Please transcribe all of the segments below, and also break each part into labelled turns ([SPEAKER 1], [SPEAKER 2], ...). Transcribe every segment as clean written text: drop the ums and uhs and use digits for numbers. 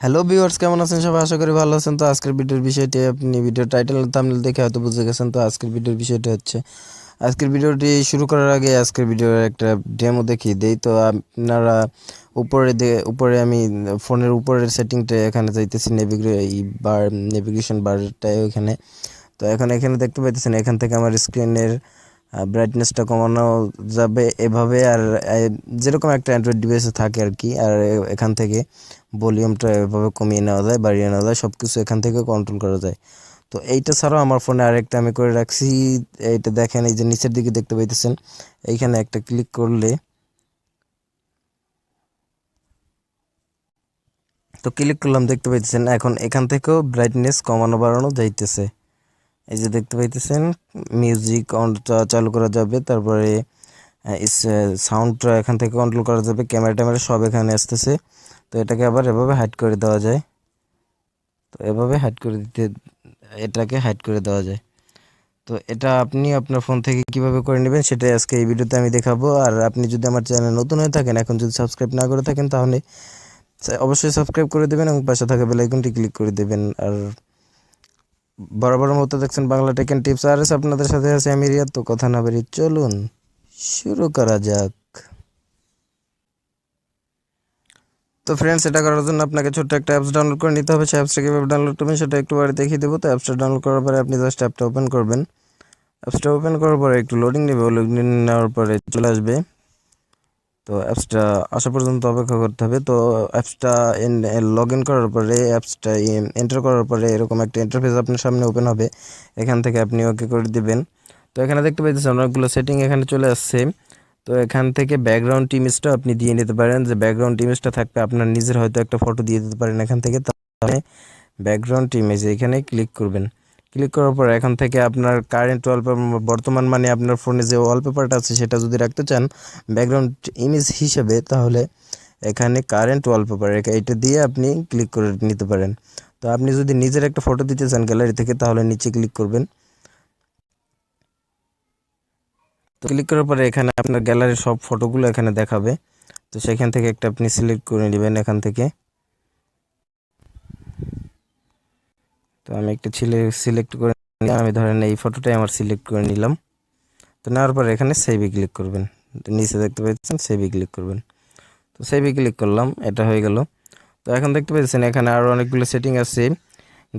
[SPEAKER 1] Hello viewers, কেমন আছেন সবাই? আশা করি ভালো আছেন। তো আজকের ভিডিওর বিষয়টি আপনি ভিডিও টাইটেল থাম্বনেল দেখে হয়তো বুঝে গেছেন। তো আজকের ভিডিওর বিষয়টি হচ্ছে, আজকের ভিডিওটি শুরু করার আগে আজকের ভিডিওর একটা ডেমো দেখিয়ে দেই। তো আপনারা উপরে আমি ফোনের উপরের সেটিংটা এখানে যাইতেছি, নেভিগেশন বারটায় ওইখানে। তো এখানে দেখতে পাইতেছেন, এখান থেকে আমার স্ক্রিনের ব্রাইটনেসটা কমানো যাবে এভাবে। আর যেরকম একটা অ্যান্ড্রয়েড ডিভাইসে থাকে আর কি। আর এখান থেকে ভলিউমটা এভাবে কমিয়ে নেওয়া যায়, বাড়িয়ে নেওয়া যায়, সব কিছু এখান থেকে কন্ট্রোল করা যায়। তো এইটা ছাড়াও আমার ফোনে আরেকটা আমি করে রাখছি। এইটা দেখেন, এই যে নিচের দিকে দেখতে পাইতেছেন, এইখানে একটা ক্লিক করলে, তো ক্লিক করলাম, দেখতে পাইতেছেন এখন এখান থেকেও ব্রাইটনেস কমানো বাড়ানো যাইতেছে। এই যে দেখতে পাইতেছেন, মিউজিক অন চালু করা যাবে, তারপরে সাউন্ডটা এখান থেকে কন্ট্রোল করা যাবে, ক্যামেরা ট্যামেরা সব এখানে আসতেছে। তো এটাকে আবার এভাবে হাইড করে দেওয়া যায়। তো এভাবে হাইড করে দিতে, এটাকে হাইড করে দেওয়া যায়। তো এটা আপনি আপনার ফোন থেকে কিভাবে করে নেবেন সেটাই আজকে এই ভিডিওতে আমি দেখাবো। আর আপনি যদি আমার চ্যানেল নতুন হয়ে থাকেন, এখন যদি সাবস্ক্রাইব না করে থাকেন, তাহলে অবশ্যই সাবস্ক্রাইব করে দেবেন এবং পাশে থাকা বেল আইকনটি ক্লিক করে দেবেন। আর বরাবর মতো দেখছেন বাংলা টেক এন্ড টিপস, আর আপনাদের সাথে আছে আমি রিয়াদ। তো কথা না বেরিয়ে চলুন শুরু করা যাক। তো ফ্রেন্ডস, এটা করার জন্য আপনাকে ছোট্ট একটা অ্যাপস ডাউনলোড করে নিতে হবে। সেই অ্যাপসটা কীভাবে ডাউনলোড করবেন সেটা একটু বারে দেখিয়ে দেবো। তো অ্যাপসটা ডাউনলোড করার পরে আপনি জাস্ট অ্যাপটা ওপেন করবেন। অ্যাপসটা ওপেন করার পরে একটু লোডিং নেবে, লোডিং নেওয়ার পরে চলে আসবে। তো অ্যাপসটা আসা পর্যন্ত অপেক্ষা করতে হবে। তো অ্যাপসটা লগ ইন করার পরে, অ্যাপসটা এন্টার করার পরে এরকম একটা ইন্টারফেস আপনার সামনে ওপেন হবে। এখান থেকে আপনি ওকে করে দিবেন। তো এখানে দেখতে পাইতেছেন অনেকগুলো সেটিং এখানে চলে আসছে। তো এখান থেকে ব্যাকগ্রাউন্ড ইমেজটা আপনি দিয়ে নিতে পারেন। যে ব্যাকগ্রাউন্ড ইমেজটা থাকবে, আপনার নিজের হয়তো একটা ফটো দিয়ে দিতে পারেন এখান থেকে। তাহলে ব্যাকগ্রাউন্ড ইমেজ এখানে ক্লিক করবেন। ক্লিক করার পর এখান থেকে আপনার কারেন্ট ওয়ালপেপার, বর্তমান মানে আপনার ফোনে যে ওয়ালপেপারটা আছে সেটা যদি রাখতে চান ব্যাকগ্রাউন্ড ইমেজ হিসেবে, তাহলে এখানে কারেন্ট ওয়ালপেপার এটা দিয়ে আপনি ক্লিক করে নিতে পারেন। তো আপনি যদি নিজের একটা ফটো দিতে চান গ্যালারি থেকে, তাহলে নিচে ক্লিক করবেন। তো ক্লিক করার পরে এখানে আপনার গ্যালারির সব ফটোগুলো এখানে দেখাবে। তো সেখান থেকে একটা আপনি সিলেক্ট করে নেবেন এখান থেকে। তো আমি একটা সিলেক্ট করে নিলাম, আমি ধরেন এই ফটোটাই আমার সিলেক্ট করে নিলাম। তো নেওয়ার পরে এখানে সেভে ক্লিক করবেন। নিচে দেখতে পাচ্ছেন সেভে ক্লিক করবেন। তো সেভে ক্লিক করলাম, এটা হয়ে গেল। তো এখন দেখতে পাচ্ছেন এখানে আরও অনেকগুলো সেটিং আছে,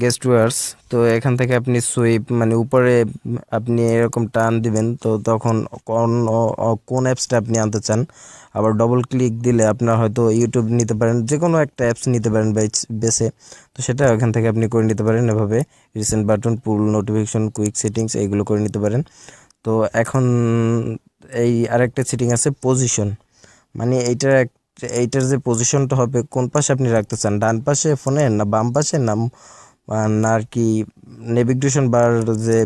[SPEAKER 1] গেস্ট ওয়ার্স। তো এখান থেকে আপনি সুইপ মানে উপরে আপনি এরকম টান দিবেন, তো তখন কোন অ্যাপসটা আপনি আনতে চান। আবার ডবল ক্লিক দিলে আপনার হয়তো ইউটিউব নিতে পারেন, যে কোনো একটা অ্যাপস নিতে পারেন বেছে। তো সেটা এখান থেকে আপনি করে নিতে পারেন এভাবে। রিসেন্ট বাটন, পুল নোটিফিকেশন, কুইক সেটিংস, এইগুলো করে নিতে পারেন। তো এখন এই আরেকটা সেটিং আছে পজিশন, মানে এইটার যে পজিশনটা হবে, কোন পাশে আপনি রাখতে চান, ডান পাশে ফোনের না বাম পাশে না, না আর কি নেভিগেশন বার যে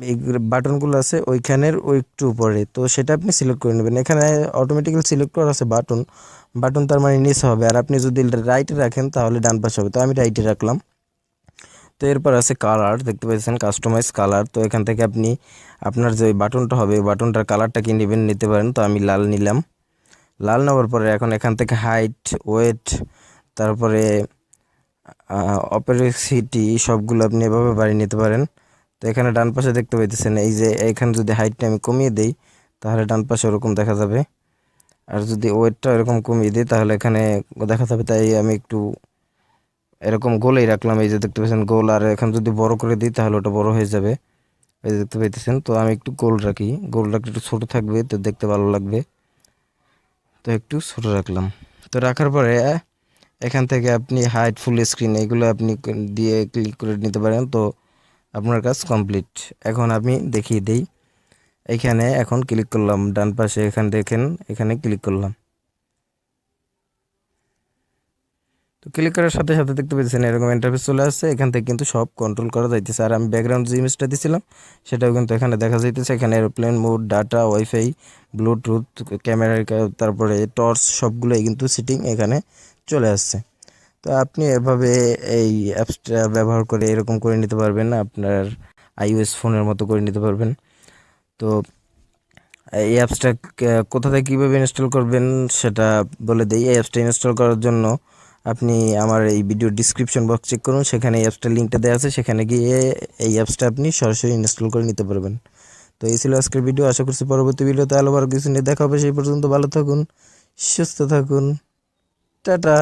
[SPEAKER 1] এই বাটনগুলো আছে ওইখানের ওই একটু উপরে। তো সেটা আপনি সিলেক্ট করে নেবেন। এখানে অটোমেটিক্যালি সিলেক্ট করা আছে বাটন, বাটন তার মানে নিচে হবে। আর আপনি যদি রাইটে রাখেন তাহলে ডান পাশে হবে। তো আমি রাইটে রাখলাম। তো এরপর আছে কালার, দেখতে পাচ্ছেন কাস্টমাইজ কালার। তো এখান থেকে আপনি আপনার যে বাটনটা হবে বাটনটার কালারটা কি নেবেন, নিতে পারেন। তো আমি লাল নিলাম। লাল নেওয়ার পরে এখন এখান থেকে হাইট, ওয়েট, তারপরে অপেরিসিটি, সবগুলো আপনি এভাবে বাড়িয়ে নিতে পারেন। তো এখানে ডান পাশে দেখতে পাইতেছেন, এই যে এখানে যদি হাইটটা আমি কমিয়ে দিই তাহলে ডান পাশে ওরকম দেখা যাবে। আর যদি ওয়েটটা এরকম কমিয়ে দিই তাহলে এখানে দেখা যাবে। তাই আমি একটু এরকম গোলেই রাখলাম, এই যে দেখতে পাচ্ছেন গোল। আর এখন যদি বড় করে দিই তাহলে ওটা বড় হয়ে যাবে, এই যে দেখতে পাইতেছেন। তো আমি একটু গোল রাখি, গোল রাখলে একটু ছোটো থাকবে, তো দেখতে ভালো লাগবে। তো একটু ছোটো রাখলাম। তো রাখার পরে এখান থেকে আপনি হাইট, ফুল স্ক্রিন, এগুলো আপনি দিয়ে ক্লিক করে নিতে পারেন। তো আপনার কাজ কমপ্লিট। এখন আমি দেখিয়ে দেই। এখানে এখন ক্লিক করলাম ডান পাশে, এখানে দেখেন এখানে ক্লিক করলাম। তো ক্লিক করার সাথে সাথে দেখতে পাচ্ছেন এরকম ইন্টারফেস চলে আসছে। এখান থেকে কিন্তু সব কন্ট্রোল করা যাইতেছে। আর আমি ব্যাকগ্রাউন্ড যে ইমেজটা দিয়েছিলাম সেটাও কিন্তু এখানে দেখা যাইতেছে। এখানে aeroplane mode, data, wifi, Bluetooth, camera, তারপরে টর্চ, সবগুলোই কিন্তু সেটিং এখানে চলে আসছে। তো আপনি এভাবে এই অ্যাপসটা ব্যবহার করে এরকম করে নিতে পারবেন, আপনার আইওএস ফোনের মতো করে নিতে পারবেন। তো এই অ্যাপসটা কোথা থেকে কীভাবে ইনস্টল করবেন সেটা বলে দিই। এই অ্যাপসটা ইনস্টল করার জন্য আপনি আমার এই ভিডিও ডিসক্রিপশন বক্স চেক করুন, সেখানে এই অ্যাপসটার লিঙ্কটা দেওয়া আছে, সেখানে গিয়ে এই অ্যাপসটা আপনি সরাসরি ইনস্টল করে নিতে পারবেন। তো এই ছিল আজকের ভিডিও। আশা করছি পরবর্তী ভিডিওতে আরও কিছু নিয়ে দেখা হবে। সেই পর্যন্ত ভালো থাকুন, সুস্থ থাকুন, টাটা।